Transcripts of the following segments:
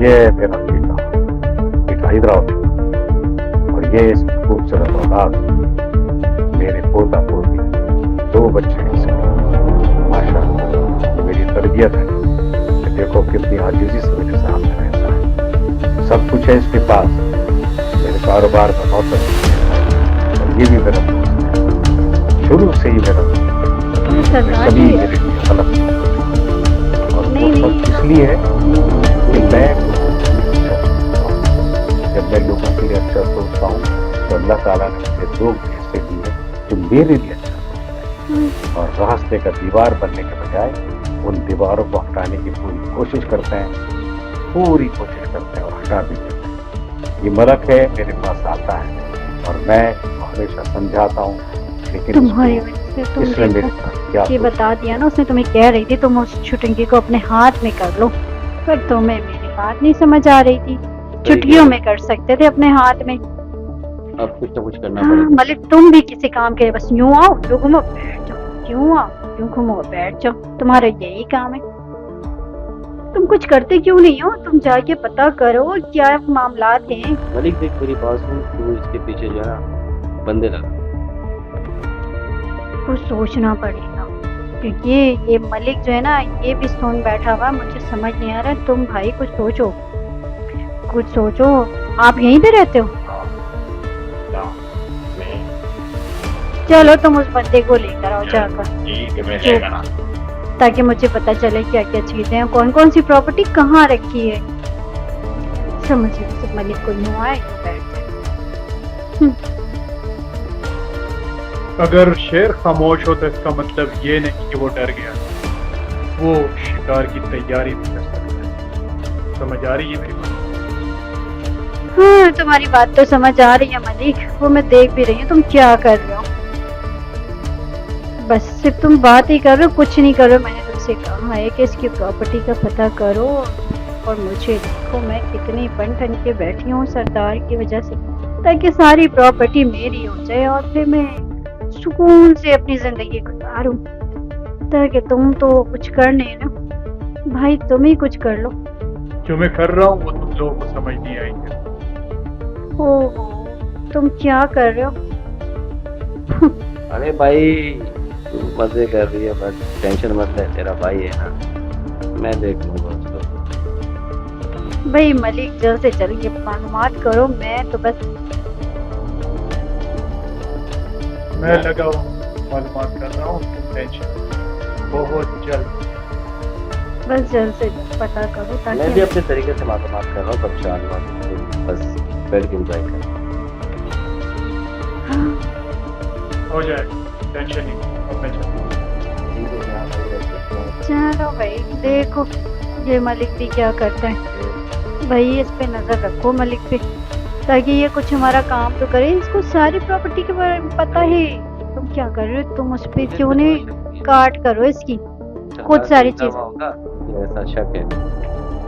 ये मेरा बेटा हैदराबाद, और ये इसकी खूबसूरत औलाद, मेरे पोता पोती, 2 बच्चे हैं इसके। माशाअल्लाह, ये मेरी तरबियत है कि देखो कितनी आजीजी से मेरे सामने रहता है। सब कुछ है इसके पास, मेरे कारोबार में बहुत तरक्की है, और ये भी मेरा दोस्त है, शुरू से ही मेरा दोस्त है। सरदार सभी जी, मेरे लिए गलत और नहीं, वो नहीं। सब इसलिए है कि मैं जब मैं लोगों के लिए अच्छा सोचता हूँ तो अल्लाह ताला ने मुझे लोग ऐसे दिए जो मेरे लिए अच्छा सोचते हैं, और रास्ते का दीवार बनने के बजाय उन दीवारों को हटाने की पूरी कोशिश करते हैं, पूरी कोशिश करते हैं और हटा भी देते हैं। ये मलक है, मेरे पास आता है और मैं हमेशा समझाता हूँ, लेकिन तुम्हारी इसको- वजह से तुम इसने मेरे देखो साथ क्या ये सोचा? बता दिया ना, उसने तुम्हें कह रही थी तुम उस छुटकी को अपने हाथ में कर लो, पर तुम्हें मेरी बात नहीं समझ आ रही थी। चुटकियों में कर सकते थे अपने हाथ में। अब कुछ ना कुछ करना हाँ, पड़ेगा। मलिक तुम भी किसी काम के लिए बस यूं आओ, यूं घूमो, बैठ जाओ, यूं आओ, यूं घूमो, बैठ जाओ, तुम्हारा यही काम है। तुम कुछ करते क्यों नहीं हो? तुम जाके पता करो क्या मामलात हैं। मलिक देख मेरी बात सुन, तू इसके पीछे जो है ना बंदे लगा। कुछ सोचना पड़ेगा, क्योंकि ये मलिक जो है ना ये भी सुन बैठा हुआ, मुझे समझ नहीं आ रहा। तुम भाई कुछ सोचो, कुछ सोचो। आप यहीं पे रहते हो? चलो तुम उस बंदे को लेकर आओ जाकर, ताकि मुझे पता चले क्या क्या चीजें हैं, कौन कौन सी प्रॉपर्टी कहाँ रखी है। समझिए उस मलिक को यूं आए यूं बैठ जाए। अगर शेर खामोश हो तो इसका मतलब ये नहीं कि वो डर गया, वो शिकार की तैयारी भी कर सकता है। समझ आ रही है मेरी बात? हाँ, तुम्हारी बात तो समझ आ रही है मलिक, वो मैं देख भी रही हूँ तुम क्या कर रहे हो। बस सिर्फ तुम बात ही कर रहे हो, कुछ नहीं कर रहे हो। मैंने तुमसे कहा है कि इसकी प्रॉपर्टी का पता करो, और मुझे देखो मैं कितनी बन ठन के बैठी हूँ सरदार की वजह से, ताकि सारी प्रॉपर्टी मेरी हो जाए और फिर मैं सुकून से अपनी जिंदगी गुजारूं। ताकि तुम तो कुछ कर नहीं ना भाई, तुम ही कुछ कर लो। जो मैं कर रहा हूँ वो तुम लोगों को समझ नहीं आएंगे। ओहो, तुम क्या कर रहे हो? अरे भाई तू मजे कर रही है, बस टेंशन मत ले, तेरा भाई है ना, मैं देख लूंगा उसको। भाई मलिक जल्द से जल्द ये मालूमात करो, मैं तो बस मैं लगा हूँ मालूमात कर रहा हूँ, तुम टेंशन बहुत जल्द। बस जल्द से जल्द पता करो मैं भी ताकि अपने तरीके से मालूमात कर रहा हूँ, परेशान मत, बस बैठ के एंजॉय कर। हो जाएगा, टेंशन नहीं। अब मैं चलता हूँ। ठीक है यहाँ भाई रहते हैं। चलो भाई देखो ये मलिक भी क्या करता है। भाई इस पे नजर रखो मलिक पे, ताकि ये कुछ हमारा काम तो करे। इसको सारी प्रॉपर्टी के बारे में पता है। तुम क्या कर रहे हो? तुम उस पे क्यों नहीं काट करो इसकी खुद सारी चीजें। होगा ये ऐसा शक है।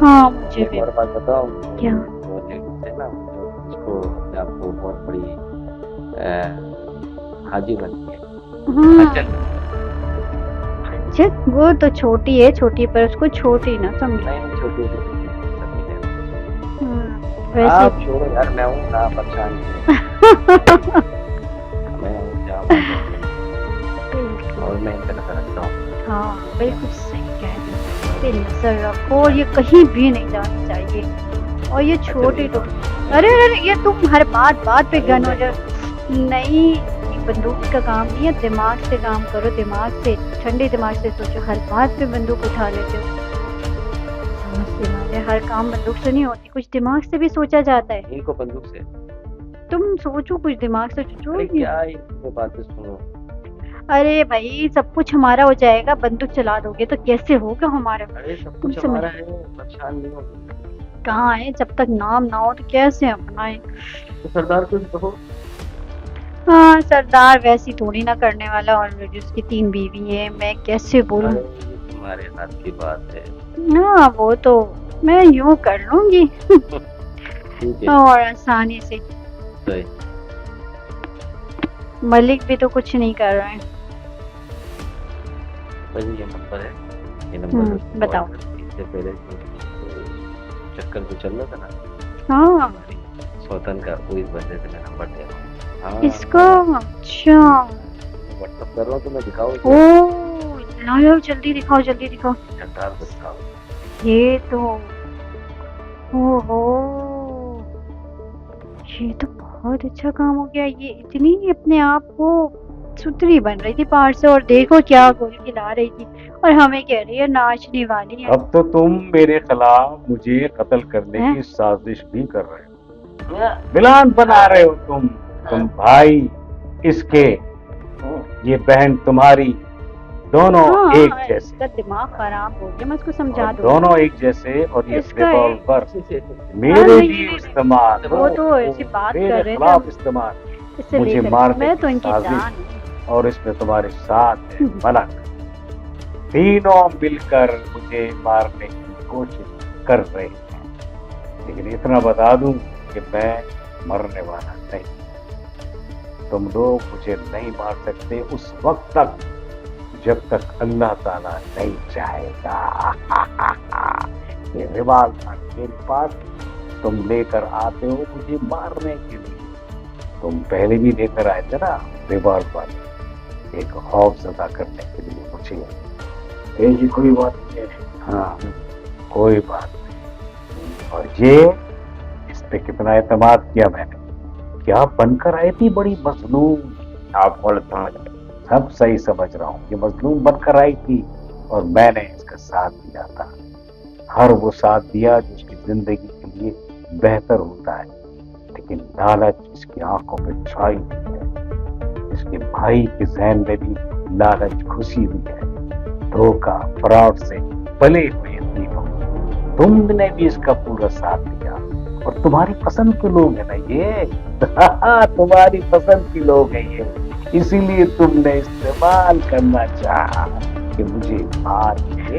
हाँ मुझे एक भी। और बात बताओ, क्या? वो लेडीज है ना जो इसको अपने आप को बहुत बड़ी हाजी बनती है। हाँ अच्छा अच्छा, वो तो छोटी है, छोटी पर उसको छोटी ना समझो। नहीं छोटी होती वैसे आप छोड़ो यार, मैं हूँ ना, परेशान नहीं। मैं हूँ क्या और मैं इन पे नजर रखता हूँ। हाँ बिल्कुल सही कह रहे हो, पे नजर रखो, और ये कहीं भी नहीं जानी चाहिए। और ये छोटी तो अरे अरे ये तुम हर बात पे गन हो जाओ। नहीं, ये बंदूक का काम नहीं है, दिमाग से काम करो, दिमाग से, ठंडे दिमाग से सोचो। हर बात पे बंदूक उठा लेते हो। समझते मारे हर काम बंदूक से नहीं होती, कुछ दिमाग से भी सोचा जाता है। इनको बंदूक से तुम सोचो, कुछ दिमाग से सोचो। अरे क्या ये बातें सुनो। अरे भाई सब कुछ हमारा हो जाएगा, बंदूक चला दोगे तो कैसे होगा हमारा? अरे सब तुम कुछ समझ- हमारा है, परेशान नहीं हो। कहाँ है? जब तक नाम ना हो तो कैसे अपनाए? तो सरदार को कहो। हाँ सरदार वैसी थोड़ी ना करने वाला, ऑलरेडी उसकी 3 बीवी है, मैं कैसे बोलूं? अरे ये तुम्हारे हाथ की बात है। हाँ वो तो मैं यूं कर लूंगी ठीक है और आसानी से। तो मलिक भी तो कुछ नहीं कर रहे हैं। भाई ये नंबर है, ये नंबर बताओ। इससे पहले चक्कर जो चल रहा था ना हाँ सौतन का, वो इस बंदे से मैं नंबर दे रहा हूँ। हाँ इसका अच्छा व्हाट्सअप कर रहा हूँ, तो मैं दिखाओ ओ लाओ लाओ जल्दी दिखाओ झंडार को दिखाओ। ये तो ओहो ये तो बहुत अच्छा काम हो गया। ये इतनी अपने आप को सुथरी बन रही थी बाहर से और देखो क्या गोल खिला रही थी और हमें कह रही है नाचने वाली है। अब तो तुम मेरे खिलाफ मुझे कत्ल करने हैं? की साजिश भी कर रहे हो, प्लान बना रहे हो तुम भाई इसके, ये बहन तुम्हारी, दोनों हाँ, एक जैसे, इसका दिमाग खराब हो गया, मैं उसको समझा और दूंगी। दोनों एक जैसे, और ये इसका रिवॉल्वर हाँ, मेरे नहीं, लिए नहीं, इस्तेमाल, वो तो ऐसी बात कर मेरे रहे थे खिलाफ हम। इस्तेमाल, इससे मुझे लेकर मारने मैं की तो इनकी साजिश। जान हूँ। और इसमें तुम्हारे साथ है मलक, तीनों मिलकर मुझे मारने की कोशिश कर रहे हैं। लेकिन इतना बता दूं कि मैं मरने वाला नहीं। तुम लोग मुझे नहीं मार सकते उस वक्त तक जब तक अल्लाह ताला नहीं चाहेगा। ये रिवाल्वर मेरे पास तुम लेकर आते हो मुझे मारने के लिए। तुम पहले भी लेकर आए थे ना रिवाल्वर, एक खौफ ज़दा करने के लिए मुझे। जी कोई बात नहीं है, हाँ कोई बात नहीं। और ये इस पे कितना एतमाद किया मैंने, क्या बनकर आई थी बड़ी मजलूम। आप सब सही समझ रहा हूँ, ये मजलूम बनकर आई थी और मैंने इसका साथ दिया था। हर वो साथ दिया जो उसकी जिंदगी के लिए बेहतर होता है। लेकिन लालच इसकी आंखों पे छाई हुई है, इसके भाई के जहन में भी लालच घुसी हुई है। धोखा फ्रॉड से पले हुए तीनों, तुमने भी इसका पूरा साथ दिया और तुम्हारी पसंद के लोग है ना ये। तुम्हारी पसंद के लोग हैं ये, इसीलिए तुमने इस्तेमाल करना चाहा कि मुझे मार के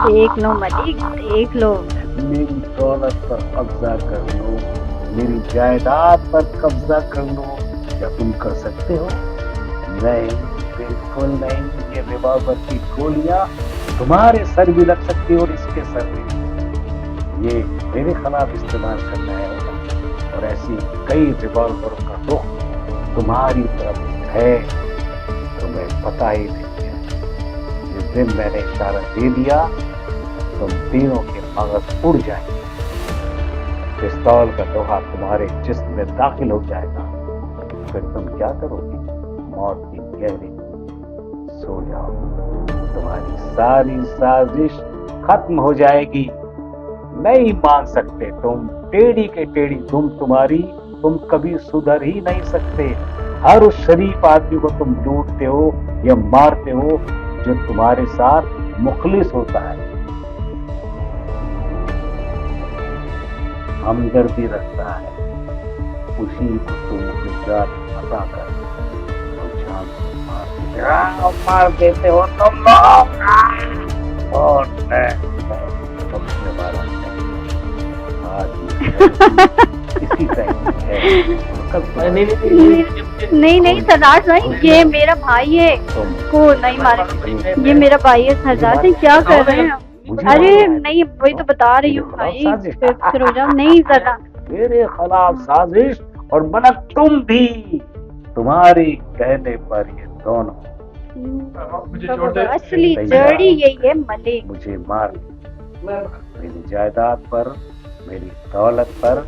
देख लो मलिक देख लो, मेरी दौलत पर कब्जा कर लो, मेरी जायदाद पर कब्जा कर लो। क्या तुम कर सकते हो? नहीं, बिल्कुल नहीं। ये रिवॉल्वर की गोलियां तुम्हारे सर भी लग सकती है और इसके सर भी। ये मेरे खिलाफ इस्तेमाल करना है और ऐसी कई रिवॉल्वरों का रुख तुम्हारी तरफ है, तुम्हें पता ही नहीं है। जिस दिन मैंने इशारा दे दिया तुम तीनों के मगज उड़ जाएंगे, पिस्तौल का लोहा तुम्हारे जिस्म में दाखिल हो जाएगा। फिर तुम क्या करोगे? मौत की गहरी सो जाओ, तुम्हारी सारी साजिश खत्म हो जाएगी। नहीं मान सकते तुम, टेढ़ी के टेढ़ी तुम कभी सुधर ही नहीं सकते। हर उस शरीफ आदमी को तुम लूटते हो या मारते हो जो तुम्हारे साथ मुखलिस होता है, हमदर्दी रखता है, उसी को तुम अता कर मार देते हो तुम लोग। और मैं बख्शने वाला इसी नहीं सरदार साहब ये मेरा भाई है, को नहीं मारे, ये मेरा भाई है सरदार साहब, क्या कर रहे हैं? अरे नहीं वही तो बता रही हूँ भाई, फिर हो जाओ। नहीं सरदार, मेरे खिलाफ साजिश और मलक तुम भी, तुम्हारी कहने पर ये दोनों मुझे छोड़ दे। असली जड़ी यही है मलिक। मुझे मार, मेरी जायदाद पर, मेरी दौलत पर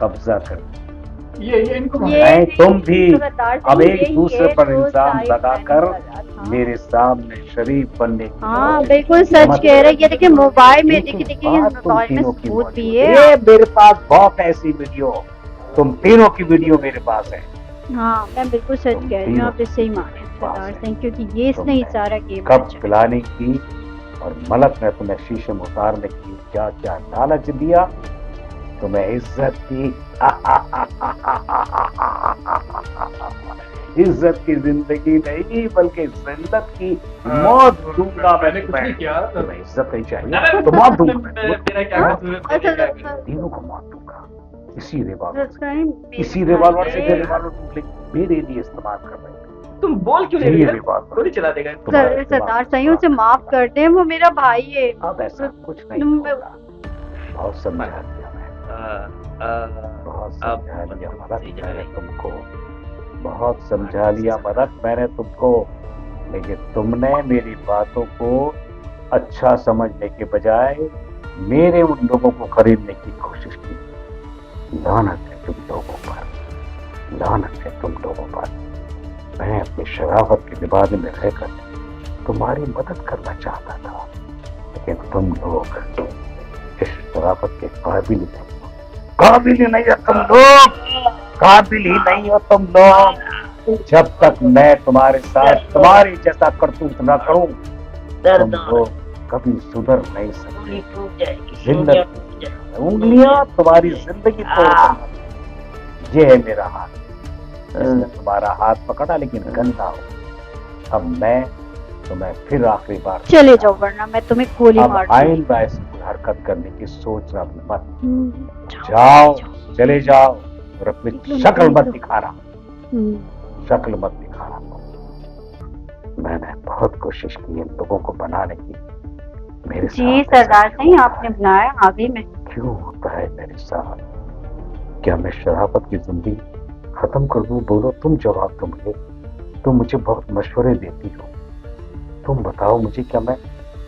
कब्जा कर। ये इनको मैं तुम भी सरदार साहब, अब एक यही दूसरे है पर जो इल्जाम साइड लगाकर लाइन कर रहा था। मेरे सामने शरीफ बनने की हाँ कोशिश बिल्कुल सच मत कह रहे करो। हैं। ये देखिए मोबाइल में, लेकिन देखिए देखिए बात तुम मोबाइल में तीनों की सबूत भी मौजूद है। ये मेरे पास बहुत ऐसी वीडियो, तुम तीनों की वीडियो मेरे पास है। हाँ मैं बिल्कुल सच कह रही हूँ, आप इससे ही माने सरदार साहब, क्योंकि ये इसने ही सारा गेम कब प्लानिंग की और मलक ने तुम्हें शीशे में उतारने की क्या क्या लालच दिया, तुम्हें इज्जत की। इज्जत की जिंदगी नहीं बल्कि जिल्लत की मौत दूंगा। मैंने कुछ नहीं किया। तुम्हें इज्जत नहीं चाहिए तो मौत दूंगा मैं। मेरा क्या कसूर है? अच्छा, मेरा क्या कसूर तीनों को मौत दूंगा इसी रिवॉल्वर से। सरदार साहब, इसी रिवॉल्वर से जो रिवॉल्वर तुम मेरे लिए इस्तेमाल कर रहे हो। तुम बोल क्यों नहीं जी, रही ये भी है? बात गोली चला देगा। तुम्हारा सर दिमाग सरदार सही उसे माफ कर दे, वो मेरा भाई है। अब ऐसा कुछ नहीं तुम- होगा। बहुत समझा दिया मैं, बहुत समझा लिया मदद मैंने तुमको, बहुत समझा लिया मदद मैंने तुमको, लेकिन तुमने मेरी बातों को अच्छा समझने के बजाय मेरे उन लोगों को खरीदने की कोशिश की। लानत है तुम लोगों पर, लानत है तुम लोगों पर। मैं अपनी शराफत के लिबास में रहकर तुम्हारी मदद करना चाहता था, लेकिन तुम लोग इस शराफत के काबिल ही नहीं हो, काबिल ही नहीं हो तुम लोग, काबिल ही नहीं हो तुम लोग। जब तक मैं तुम्हारे साथ तुम्हारी जैसा करतूत न करूं, तुम लोग कभी सुधर नहीं सकते। जिंदगी उंगलियां तुम्हारी जिंदगी तोड़ देंगी। ये है मेरा हाथ, इसने तुम्हारा हाथ पकड़ा लेकिन गंदा हो। अब मैं तुम्हें फिर आखिरी बार चले जाओ वरना मैं तुम्हें गोली अब मार दूंगी। आइंदा ऐसी कोई हरकत करने की सोचना भी मत। जाओ, जाओ, चले जाओ, और अपनी निकलो, शक्ल मत निकलो। दिखाना, शक्ल मत दिखाना। मैंने बहुत कोशिश की इन लोगों को बनाने की, मेरे जी साथ ऐसा सरदार क्यों सही होता आपने है? बुलाया, आगे में क्यों होता है मेरे साथ? क्या मैं शराफत की जिंदगी खत्म कर दूं? बोलो, तुम जवाब दो मुझे। तुम मुझे बहुत मशवरे देती हो, तुम बताओ मुझे, क्या मैं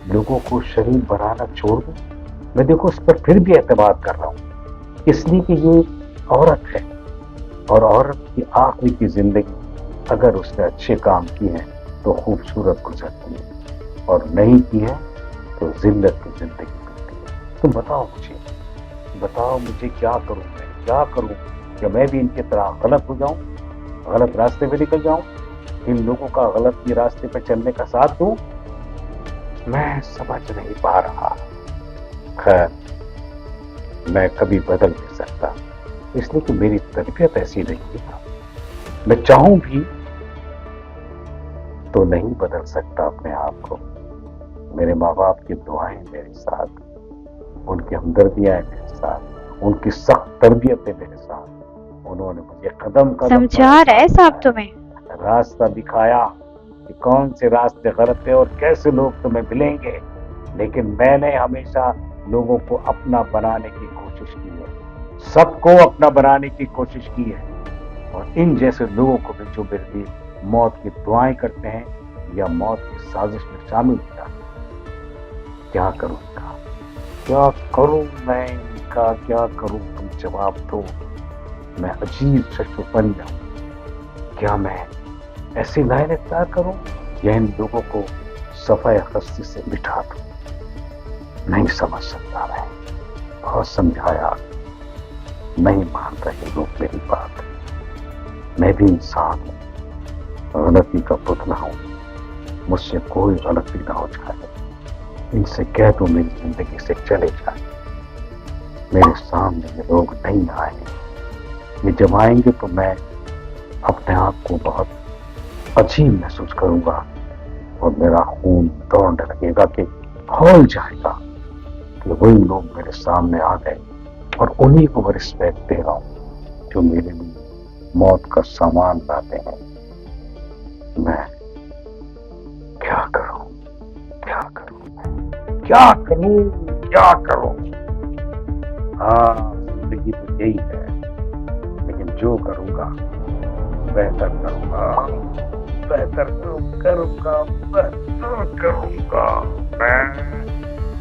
लोगों को शरीफ बनाना छोड़ दूं? मैं देखो उस पर फिर भी एतबार कर रहा हूँ, इसलिए कि ये औरत है, और औरत की आखिरी की जिंदगी अगर उसने अच्छे काम किए हैं तो खूबसूरत गुजरती है, और नहीं की है तो जिल्लत की जिंदगी मिलती है। तुम बताओ मुझे क्या करूं मैं, क्या करूं? क्या मैं भी इनकी तरह गलत हो जाऊं, गलत रास्ते पे निकल जाऊं, इन लोगों का गलत के रास्ते पे चलने का साथ दूं? मैं समझ नहीं पा रहा। खैर, मैं कभी बदल नहीं सकता, इसलिए कि मेरी तरबियत ऐसी नहीं है। मैं चाहूं भी तो नहीं बदल सकता अपने आप को। मेरे माँ बाप की दुआएं मेरे साथ, उनकी हमदर्दियां मेरे साथ, उनकी सख्त तरबियत है मेरे साथ। उन्होंने मुझे कदम कदम समझा रहा है साहब तुम्हें। रास्ता दिखाया कि कौन से रास्ते गलत है और कैसे लोग तुम्हें मिलेंगे, लेकिन मैंने हमेशा लोगों को अपना बनाने की कोशिश की है, सबको अपना बनाने की कोशिश की है, और इन जैसे लोगों को भी जो मेरे लिए मौत की दुआएं करते हैं या मौत की साजिश में शामिल हो जाते हैं। क्या करूं इनका, क्या करूं मैं इनका, क्या करूं? तुम जवाब दो। मैं अजीब शख्स बन जाऊं? क्या मैं ऐसी लाइन इख्तियार करूं या इन लोगों को सफाई हस्ती से बिठा दूं? नहीं समझ सकता मैं, बहुत समझाया, नहीं मान रहे लोग मेरी बात। मैं भी इंसान हूं, गलती का पुतला हूं, मुझसे कोई गलती ना हो जाए। इनसे कह दो मेरी जिंदगी से चले जाए, मेरे सामने ये लोग नहीं आए। ये जब आएंगे तो मैं अपने आप को बहुत अजीब महसूस करूंगा, और मेरा खून दौड़ने लगेगा कि हौल जाएगा कि वही लोग मेरे सामने आ गए, और उन्हीं को मैं रिस्पेक्ट दे रहा हूं जो मेरे लिए मौत का सामान लाते हैं। मैं क्या करूं, क्या करूं, क्या करूं, क्या करूं? हाँ, जिंदगी तो यही है, लेकिन जो करूंगा बेहतर करूंगा, बेहतर करूंगा, बेहतर करूंगा। मैं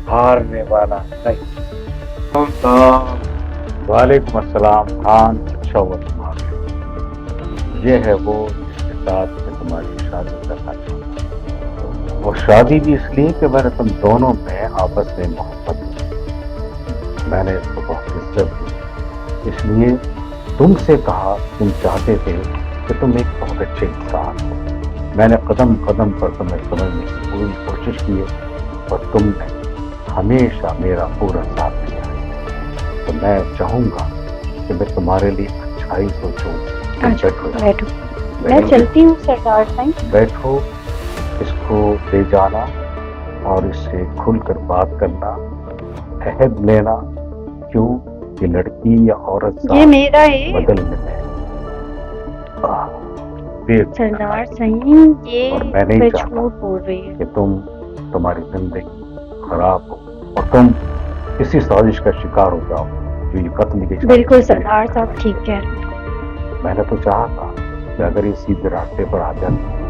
हारने वाला नहीं। वालेकुम अस्सलाम खान, अच्छा हुआ तुम आ गए। ये है वो जिसके साथ मैं तुम्हारी शादी करना चाहता हूँ। वो शादी भी इसलिए कि मैंने तुम दोनों में आपस में मोहब्बत की, मैंने इसको बहुत इज्जत दी, इसलिए तुमसे कहा। तुम चाहते थे कि तुम एक बहुत अच्छे इंसान हो। मैंने कदम कदम पर तुम्हें समझने की पूरी कोशिश की है, और तुमने हमेशा मेरा पूरा साथ दिया है। तो मैं चाहूंगा कि मैं तुम्हारे लिए अच्छा ही सोचूं। बैठो, मैं चलती हूँ सरदार साईं। बैठो, इसको ले जाना और इससे खुलकर बात करना, अहद लेना, क्यों कि लड़की या औरत ये मेरा है। बदल में है। दे सरदार सईद ये और मैं नहीं फिर चाहता झूठ बोल रही है। कि तुम्हारी जिंदगी खराब हो और तुम किसी साजिश का शिकार हो जाओ जो ये कत्ल की बिल्कुल सरदार साहब ठीक कह रहे हैं। मैंने तो चाहा था कि अगर ये सीधे रास्ते पर आ जाती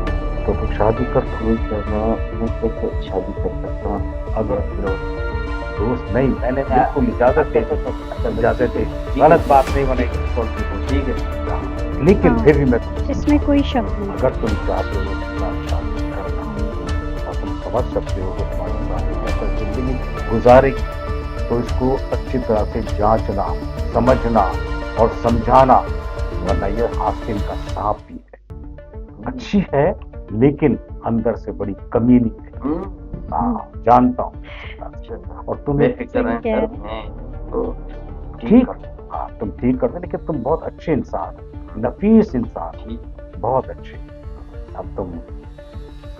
तो तुम शादी कर दो। मैं कैसे शादी कर सकता हूँ? अगर दोस्त नहीं, मैंने बिल्कुल इजाजत दी, गलत बात नहीं बनेगी, ठीक है, लेकिन हाँ। फिर भी मैं इसमें कोई शक नहीं। अगर तुम चाहते हो कि साथ शादी करना और तुम समझ सकते हो कि तुम्हारे साथ कैसे जिंदगी गुजारेगी तो इसको अच्छी तरह से जांचना, समझना और समझाना, वरना यह आस्तीन का सांप भी है। अच्छी है लेकिन अंदर से बड़ी कमीनी है। हाँ, जानता हूँ। और तुम्हें बेफिक्र रहें सही कह सर, रहे मैं तो ठीक, हाँ तुम ठीक कर दो, लेकिन तुम बहुत अच्छे इंसान हो, नफीस इंसान हो, बहुत अच्छे। अब तुम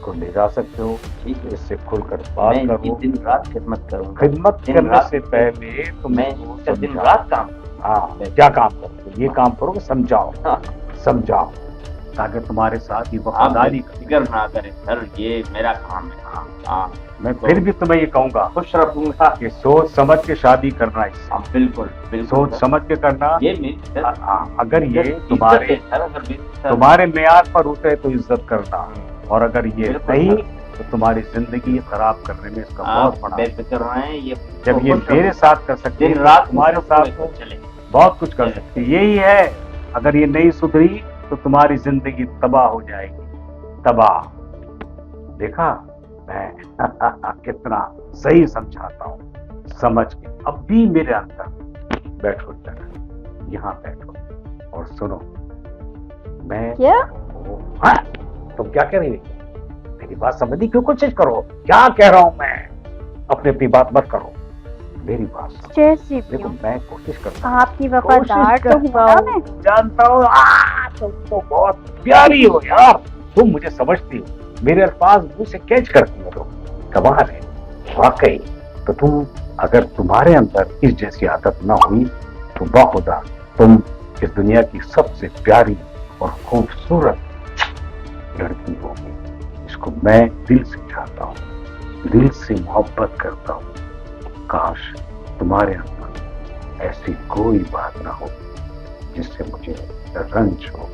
को ले जा सकते हो, ठीक है, इससे खुलकर बात मैं करो। दिन रात खिदमत करूँगा। खिदमत दिन करने रात से पहले तुम मैं इसको दिन समझाओ। रात काम हाँ, क्या काम करो? ये काम करो कि समझाओ, हाँ। समझाओ, ताकि तुम्हारे साथ ये आप वफादारी। फिक्र ना करें सर, ये मेरा काम है। हाँ, मैं फिर भी तुम्हें ये कहूंगा खुश रखूंगा। कि सोच समझ के शादी करना, इससे हाँ, बिल्कुल बिल्कुल सोच सर। समझ के करना। ये मेरी सर, अगर ये इज्जत तुम्हारे है सर, अगर सर, तुम्हारे मेयार पर उतरे तो इज्जत करना, और अगर ये बिल्कुल नहीं सर। तो तुम्हारी जिंदगी खराब करने में इसका आप बहुत बड़ा। बेफिक्र रहें, ये जब ये खुश मेरे रखूंगा। साथ कर सकती है दिन रात तुम्हारे साथ तो चले। बहुत कुछ कर सकती है। यही है, अगर ये नहीं सुधरी तो तुम्हारी जिंदगी तबाह हो जाएगी, तबाह। देखा मैं कितना सही समझाता हूँ, समझ के। अब भी मेरे अंदर बैठो, जरा यहाँ बैठो और सुनो। मैं क्या? हाँ, तुम क्या कह रही हो? मेरी बात समझने की कोशिश करो। क्या कह रहा हूँ मैं? अपनी बात मत करो, मेरी बात सुनो। जैसे भी देखो हो, मैं कोशिश करता हूँ, आपकी वफादार कोशिश तो करता हुआ ना मैं। हूँ, जानता हूँ। तुम तो बहुत प्यारी हो यार, तुम मुझे समझती हो, मेरे अल्फाज मुंह से कैच करती हो तुम। कमाल है वाकई। तो तुम, अगर तुम्हारे अंदर इस जैसी आदत ना हुई तो बाखुदा तुम इस दुनिया की सबसे प्यारी और खूबसूरत लड़की होगी। इसको मैं दिल से चाहता हूँ, दिल से मोहब्बत करता हूँ। काश तुम्हारे अंदर ऐसी कोई बात ना हो जिससे मुझे रंज हो,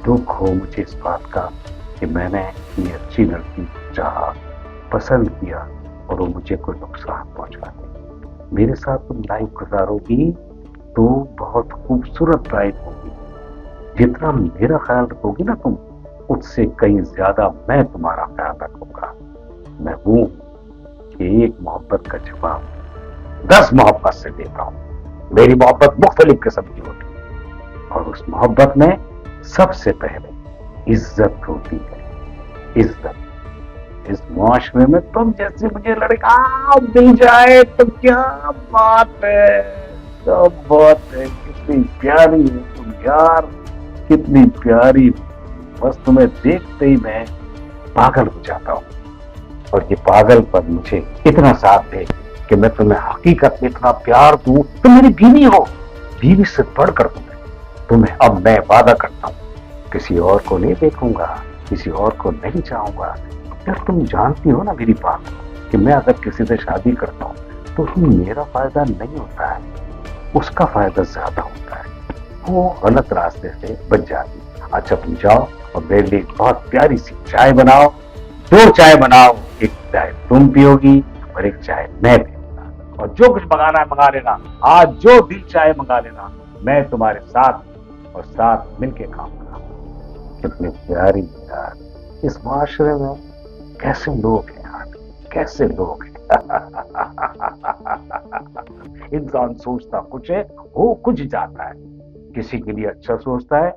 दुख हो मुझे इस बात का कि मैंने ये अच्छी लड़की को चाहा, पसंद किया और वो मुझे कोई नुकसान पहुंचा दे। मेरे साथ तुम लाइफ गुजारोगी तो बहुत खूबसूरत लाइफ होगी। जितना मेरा ख्याल रखोगी ना तुम, उससे कहीं ज्यादा मैं तुम्हारा ख्याल रखूंगा। मैं हूं कि एक मोहब्बत का जवाब 10 मोहब्बत से देता हूं। मेरी मोहब्बत मुख्तलिफ किस्म की होती है और उस मोहब्बत में सबसे पहले इज्जत होती है। इज्जत। इस मुआशरे में तुम जैसे मुझे लड़का मिल जाए तो क्या बात है, क्या बात है। कितनी प्यारी हो तुम यार, कितनी प्यारी। बस तुम्हें देखते ही मैं पागल हो जाता हूँ, और ये पागलपन मुझे इतना साथ दे कि मैं तुम्हें हकीकत में इतना प्यार दूं। तुम मेरी बीवी हो, बीवी से बढ़कर तुम्हें अब मैं वादा करता हूँ किसी और को नहीं देखूंगा, किसी और को नहीं चाहूंगा। यार तुम जानती हो ना मेरी बात कि मैं अगर किसी से शादी करता हूँ तो उसमें मेरा फायदा नहीं होता है, उसका फायदा ज्यादा होता है। वो गलत रास्ते से बच जाती। अच्छा तुम जाओ और मेरे लिए बहुत प्यारी सी चाय बनाओ, 2 चाय बनाओ, एक चाय तुम पियोगी और एक चाय मैं पीऊंगा, और जो कुछ मंगाना है मंगा लेना। आज जो दिल चाय मंगा लेना, मैं तुम्हारे साथ और साथ मिलके खाऊंगा। कितनी प्यारी यार। इस माशरे में कैसे लोग हैं यार, कैसे लोग हैं। इंसान सोचता कुछ है, हो कुछ जाता है। किसी के लिए अच्छा सोचता है